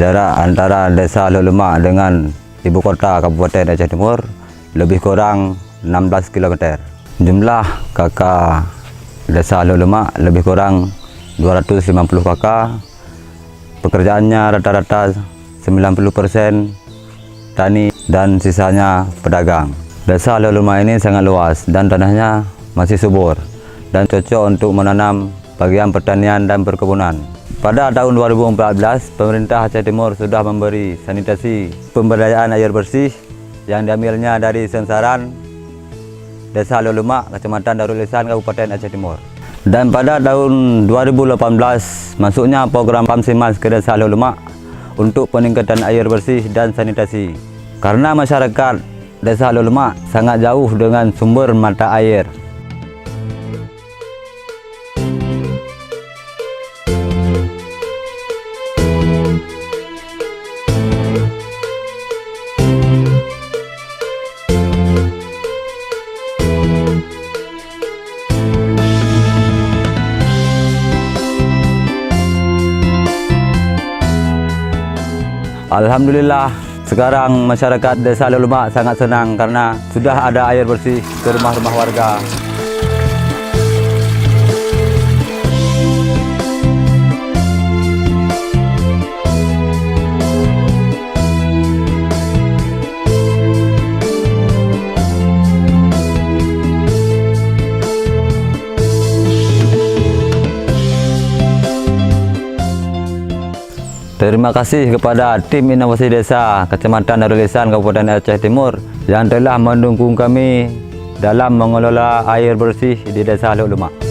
Jarak antara Desa Lhok Leumak dengan ibu kota Kabupaten Aceh Timur lebih kurang 16 km. Jumlah kakak Desa Lhok Leumak lebih kurang 250 kakak. Pekerjaannya rata-rata 90% tani dan sisanya pedagang. Desa Lhok Leumak ini sangat luas dan tanahnya masih subur dan cocok untuk menanam bagian pertanian dan perkebunan. Pada tahun 2014, pemerintah Aceh Timur sudah memberi sanitasi pemberdayaan air bersih yang diambilnya dari sensaran Desa Lhok Leumak, Kecamatan Darul Ihsan, Kabupaten Aceh Timur. Dan pada tahun 2018, masuknya program Pamsimas ke Desa Lhok Leumak untuk peningkatan air bersih dan sanitasi. Karena masyarakat Desa Lhok Leumak sangat jauh dengan sumber mata air. Alhamdulillah, sekarang masyarakat Desa Lhok Leumak sangat senang karena sudah ada air bersih ke rumah-rumah warga. Terima kasih kepada tim Inovasi Desa Kecamatan Darul Ihsan, Kabupaten Aceh Timur yang telah mendukung kami dalam mengelola air bersih di Desa Lhok Leumak.